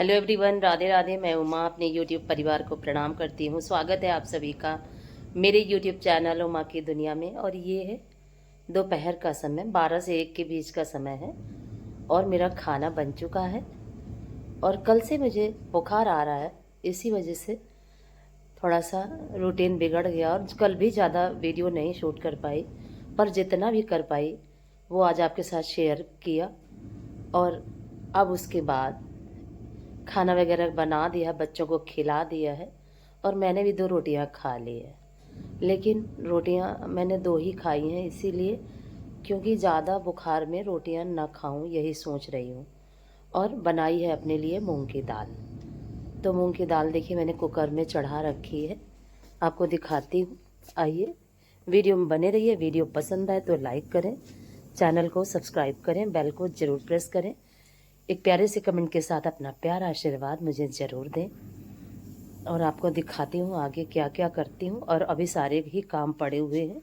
Hello everyone, Radhe Radhe. मैं उमा अपने YouTube परिवार को प्रणाम करती हूँ। स्वागत है आप सभी का मेरे यूट्यूब चैनल उमा की दुनिया में। और ये है दोपहर का समय, 12 से 1 के बीच का समय है और मेरा खाना बन चुका है। और कल से मुझे बुखार आ रहा है, इसी वजह से थोड़ा सा रूटीन बिगड़ गया और कल भी ज़्यादा वीडियो नहीं शूट कर पाई, पर जितना भी कर पाई वो आज आपके साथ शेयर किया। और अब उसके बाद खाना वगैरह बना दिया, बच्चों को खिला दिया है और मैंने भी 2 रोटियां खा ली है। लेकिन रोटियां मैंने 2 ही खाई हैं, इसीलिए क्योंकि ज़्यादा बुखार में रोटियां ना खाऊं यही सोच रही हूँ। और बनाई है अपने लिए मूंग की दाल। तो मूंग की दाल देखिए मैंने कुकर में चढ़ा रखी है, आपको दिखाती हूँ। आइए वीडियो में बने रहिए। वीडियो पसंद आए तो लाइक करें, चैनल को सब्सक्राइब करें, बेल को ज़रूर प्रेस करें। एक प्यारे से कमेंट के साथ अपना प्यारा आशीर्वाद मुझे ज़रूर दें। और आपको दिखाती हूँ आगे क्या क्या करती हूँ। और अभी सारे ही काम पड़े हुए हैं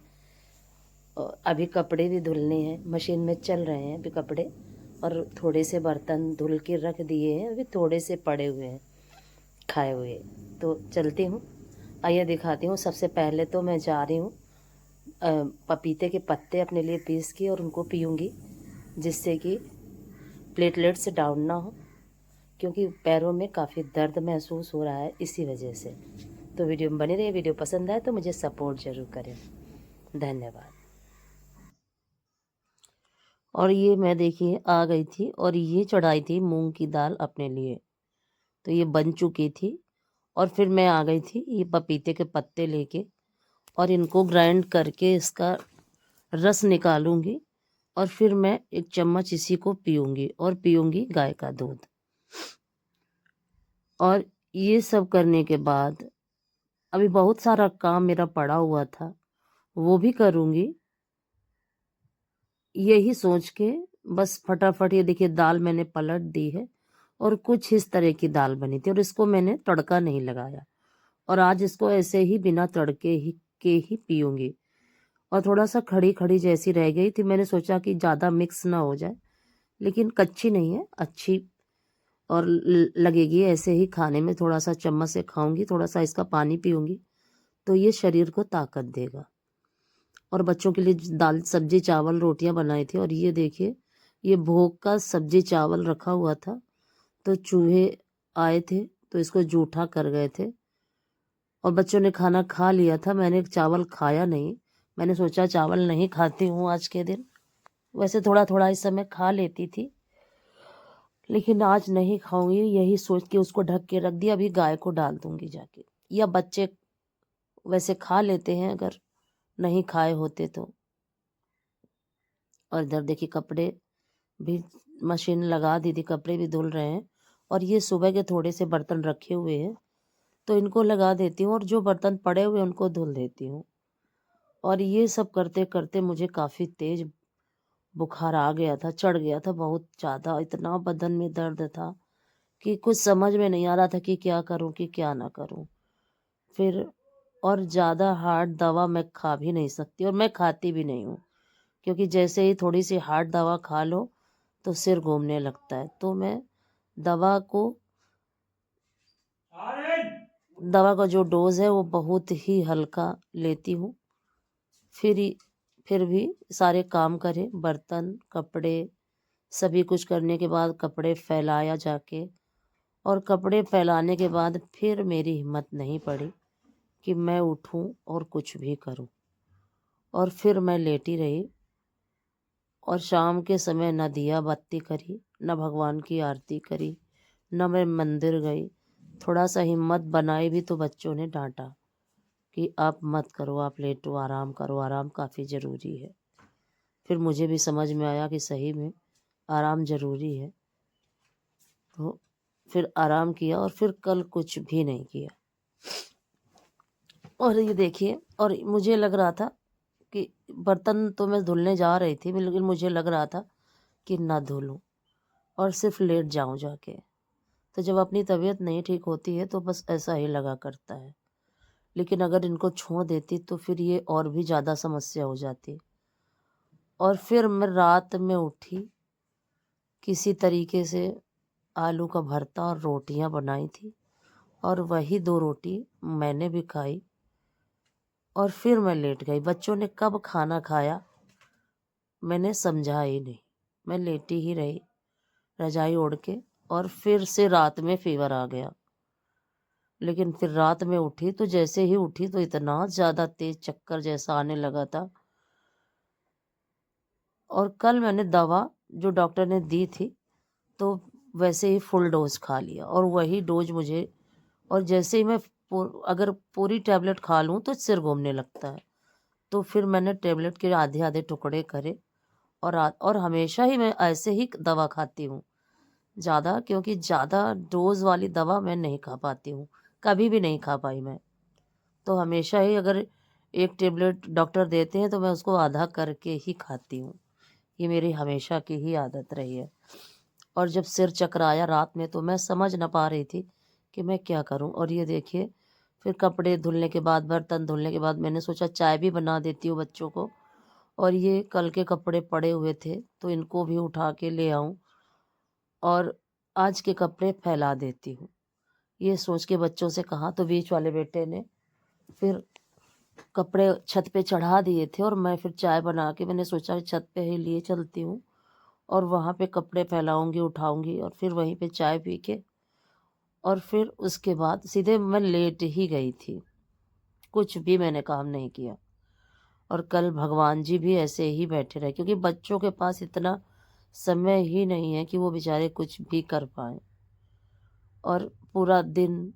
और अभी कपड़े भी धुलने हैं, मशीन में चल रहे हैं अभी कपड़े। और थोड़े से बर्तन धुल के रख दिए हैं, अभी थोड़े से पड़े हुए हैं खाए हुए। तो चलती हूँ, आइए दिखाती हूँ। सबसे पहले तो मैं जा रही हूँ पपीते के पत्ते अपने लिए पीस के और उनको पीऊँगी, जिससे कि प्लेटलेट्स डाउन ना हो, क्योंकि पैरों में काफ़ी दर्द महसूस हो रहा है इसी वजह से। तो वीडियो में बने रहिए। वीडियो पसंद आए तो मुझे सपोर्ट ज़रूर करें। धन्यवाद। और ये मैं देखिए आ गई थी और ये चढ़ाई थी मूंग की दाल अपने लिए, तो ये बन चुकी थी। और फिर मैं आ गई थी ये पपीते के पत्ते लेके और इनको ग्राइंड करके इसका रस निकालूंगी और फिर मैं 1 चम्मच इसी को पीऊँगी और पीऊँगी गाय का दूध। और ये सब करने के बाद अभी बहुत सारा काम मेरा पड़ा हुआ था, वो भी करूँगी। यही सोच के बस फटाफट ये देखिए दाल मैंने पलट दी है और कुछ इस तरह की दाल बनी थी और इसको मैंने तड़का नहीं लगाया। और आज इसको ऐसे ही बिना तड़के ही पीऊँगी। और थोड़ा-सा खड़ी-खड़ी जैसी रह गई थी, मैंने सोचा कि ज़्यादा मिक्स ना हो जाए, लेकिन कच्ची नहीं है, अच्छी और ल लगेगी ऐसे ही खाने में। थोड़ा-सा चम्मच से खाऊँगी, थोड़ा-सा इसका पानी पीऊँगी, तो ये शरीर को ताकत देगा। और बच्चों के लिए दाल सब्जी चावल रोटियां बनाई थी। और ये देखिए ये भोग का सब्जी चावल रखा हुआ था, तो चूहे आए थे तो इसको जूठा कर गए थे और बच्चों ने खाना खा लिया था। मैंने चावल खाया नहीं, मैंने सोचा चावल नहीं खाती हूँ आज के दिन। वैसे थोड़ा थोड़ा इस समय खा लेती थी, लेकिन आज नहीं खाऊंगी, यही सोच के उसको ढक के रख दिया। अभी गाय को डाल दूंगी जाके, या बच्चे वैसे खा लेते हैं अगर नहीं खाए होते तो। और इधर देखिए कपड़े भी मशीन लगा दी थी, कपड़े भी धुल रहे हैं। और ये सुबह के थोड़े से बर्तन रखे हुए हैं तो इनको लगा देती हूँ और जो बर्तन पड़े हुए उनको धुल देती हूँ। और ये सब करते करते मुझे काफ़ी तेज बुखार आ गया था, चढ़ गया था बहुत ज़्यादा। इतना बदन में दर्द था कि कुछ समझ में नहीं आ रहा था कि क्या करूँ कि क्या ना करूँ। फिर और ज़्यादा हार्ड दवा मैं खा भी नहीं सकती और मैं खाती भी नहीं हूँ, क्योंकि जैसे ही थोड़ी सी हार्ड दवा खा लो तो सिर घूमने लगता है। तो मैं दवा को दवा का जो डोज है वो बहुत ही हल्का लेती हूँ। फिर भी सारे काम करे, बर्तन कपड़े सभी कुछ करने के बाद कपड़े फैलाया जाके। और कपड़े फैलाने के बाद फिर मेरी हिम्मत नहीं पड़ी कि मैं उठूं और कुछ भी करूं। और फिर मैं लेटी रही और शाम के समय न दिया बत्ती करी, न भगवान की आरती करी, न मैं मंदिर गई। थोड़ा सा हिम्मत बनाई भी तो बच्चों ने डांटा कि आप मत करो, आप लेटो, आराम करो, आराम काफ़ी ज़रूरी है। फिर मुझे भी समझ में आया कि सही में आराम ज़रूरी है। तो फिर आराम किया और फिर कल कुछ भी नहीं किया। और ये देखिए, और मुझे लग रहा था कि बर्तन तो मैं धुलने जा रही थी, लेकिन मुझे लग रहा था कि ना धुलूं और सिर्फ लेट जाऊं जाके। तो जब अपनी तबीयत नहीं ठीक होती है तो बस ऐसा ही लगा करता है। लेकिन अगर इनको छोड़ देती तो फिर ये और भी ज़्यादा समस्या हो जाती। और फिर मैं रात में उठी किसी तरीके से, आलू का भरता और रोटियां बनाई थी, और वही 2 रोटी मैंने भी खाई और फिर मैं लेट गई। बच्चों ने कब खाना खाया मैंने समझा ही नहीं। मैं लेटी ही रही रजाई ओढ़ के, और फिर से रात में फीवर आ गया। लेकिन फिर रात में उठी तो जैसे ही उठी तो इतना ज़्यादा तेज चक्कर जैसा आने लगा था। और कल मैंने दवा जो डॉक्टर ने दी थी तो वैसे ही फुल डोज खा लिया, और वही डोज मुझे, और जैसे ही मैं अगर पूरी टैबलेट खा लूँ तो सिर घूमने लगता है। तो फिर मैंने टैबलेट के आधे आधे टुकड़े करे, और हमेशा ही मैं ऐसे ही दवा खाती हूँ ज़्यादा, क्योंकि ज़्यादा डोज वाली दवा मैं नहीं खा पाती हूँ, कभी भी नहीं खा पाई मैं। तो हमेशा ही अगर एक टेबलेट डॉक्टर देते हैं तो मैं उसको आधा करके ही खाती हूँ। ये मेरी हमेशा की ही आदत रही है। और जब सिर चकराया रात में तो मैं समझ ना पा रही थी कि मैं क्या करूँ। और ये देखिए, फिर कपड़े धुलने के बाद, बर्तन धुलने के बाद मैंने सोचा चाय भी बना देती हूँ बच्चों को, और ये कल के कपड़े पड़े हुए थे तो इनको भी उठा के ले आऊँ और आज के कपड़े फैला देती हूँ। ये सोच के बच्चों से कहा तो बीच वाले बेटे ने फिर कपड़े छत पे चढ़ा दिए थे, और मैं फिर चाय बना के मैंने सोचा छत पे ही लिए चलती हूँ और वहाँ पे कपड़े फैलाऊंगी, उठाऊंगी, और फिर वहीं पे चाय पी के, और फिर उसके बाद सीधे मैं लेट ही गई थी। कुछ भी मैंने काम नहीं किया। और कल भगवान जी भी ऐसे ही बैठे रहे, क्योंकि बच्चों के पास इतना समय ही नहीं है कि वो बेचारे कुछ भी कर पाएँ। और पूरा दिन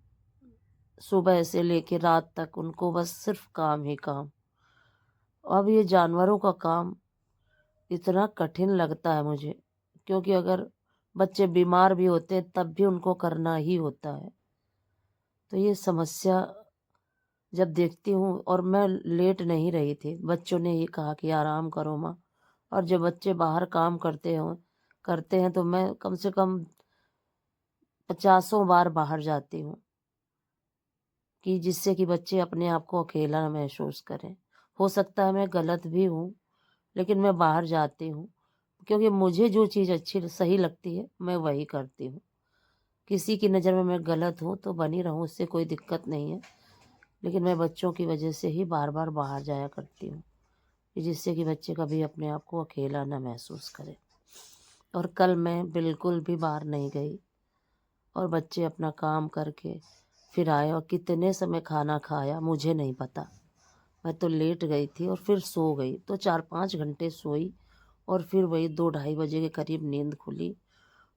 सुबह से लेके रात तक उनको बस सिर्फ काम ही काम। अब ये जानवरों का काम इतना कठिन लगता है मुझे, क्योंकि अगर बच्चे बीमार भी होते हैं तब भी उनको करना ही होता है। तो ये समस्या जब देखती हूँ, और मैं लेट नहीं रही थी, बच्चों ने ये कहा कि आराम करो माँ, और जब बच्चे बाहर काम करते हैं तो मैं कम से कम 50 बार बाहर जाती हूँ, कि जिससे कि बच्चे अपने आप को अकेला न महसूस करें। हो सकता है मैं गलत भी हूँ, लेकिन मैं बाहर जाती हूँ क्योंकि मुझे जो चीज़ अच्छी सही लगती है मैं वही करती हूँ। किसी की नज़र में मैं गलत हूँ तो बनी रहूँ, उससे कोई दिक्कत नहीं है, लेकिन मैं बच्चों की वजह से ही बार बार बाहर जाया करती हूँ, कि जिससे कि बच्चे कभी अपने आप को अकेला ना महसूस करें। और कल मैं बिल्कुल भी बाहर नहीं गई, और बच्चे अपना काम करके फिर आए, और कितने समय खाना खाया मुझे नहीं पता। मैं तो लेट गई थी और फिर सो गई, तो 4-5 घंटे सोई, और फिर वही 2-2:30 बजे के करीब नींद खुली।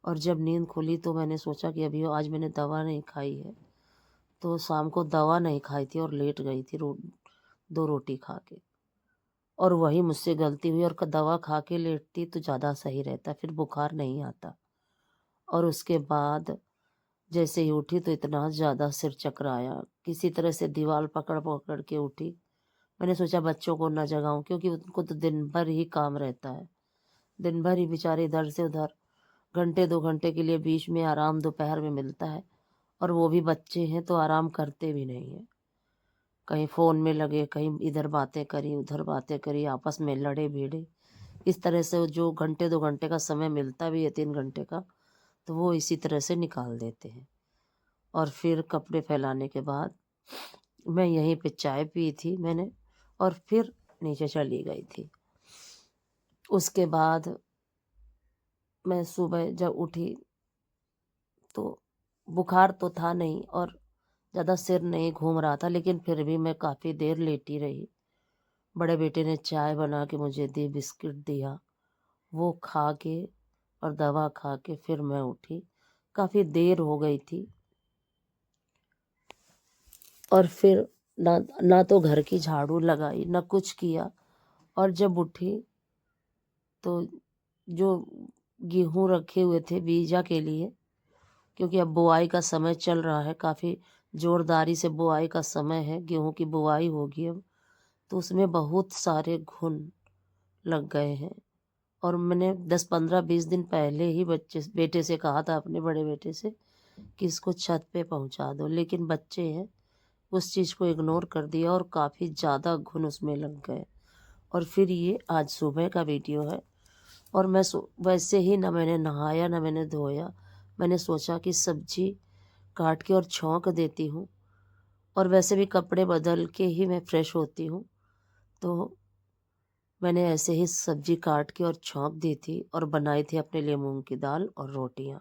और जब नींद खुली तो मैंने सोचा कि अभी आज मैंने दवा नहीं खाई है, तो शाम को दवा नहीं खाई थी और लेट गई थी 2 रोटी खा के, और वही मुझसे गलती हुई। और दवा खा के लेटती तो ज़्यादा सही रहता, फिर बुखार नहीं आता। और उसके बाद जैसे ही उठी तो इतना ज़्यादा सिर चकराया, किसी तरह से दीवार पकड़ पकड़ के उठी। मैंने सोचा बच्चों को न जगाऊं, क्योंकि उनको तो दिन भर ही काम रहता है, दिन भर ही बेचारे इधर से उधर, घंटे 2 घंटे के लिए बीच में आराम दोपहर में मिलता है, और वो भी बच्चे हैं तो आराम करते भी नहीं हैं। कहीं फ़ोन में लगे, कहीं इधर बातें करी, उधर बातें करी, आपस में लड़े भिड़े। इस तरह से जो घंटे 2 घंटे का समय मिलता भी है, 3 घंटे का, तो वो इसी तरह से निकाल देते हैं। और फिर कपड़े फैलाने के बाद मैं यहीं पे चाय पी थी मैंने, और फिर नीचे चली गई थी। उसके बाद मैं सुबह जब उठी तो बुखार तो था नहीं, और ज़्यादा सिर नहीं घूम रहा था, लेकिन फिर भी मैं काफ़ी देर लेटी रही। बड़े बेटे ने चाय बना के मुझे दी, बिस्किट दिया, वो खा के और दवा खा के फिर मैं उठी। काफ़ी देर हो गई थी, और फिर ना ना तो घर की झाड़ू लगाई ना कुछ किया। और जब उठी तो जो गेहूँ रखे हुए थे बीजा के लिए, क्योंकि अब बुआई का समय चल रहा है, काफ़ी ज़ोरदारी से बुआई का समय है, गेहूँ की बुआई होगी अब, तो उसमें बहुत सारे घुन लग गए हैं। और मैंने 10-15-20 दिन पहले ही बेटे से कहा था, अपने बड़े बेटे से, कि इसको छत पे पहुंचा दो, लेकिन बच्चे हैं उस चीज़ को इग्नोर कर दिया, और काफ़ी ज़्यादा घुन उसमें लग गए। और फिर ये आज सुबह का वीडियो है, और मैं वैसे ही ना मैंने नहाया ना मैंने धोया, मैंने सोचा कि सब्जी काट के और छौंक देती हूँ, और वैसे भी कपड़े बदल के ही मैं फ्रेश होती हूँ, तो मैंने ऐसे ही सब्जी काट के और छौंक दी थी और बनाई थी अपने लिए मूंग की दाल और रोटियाँ।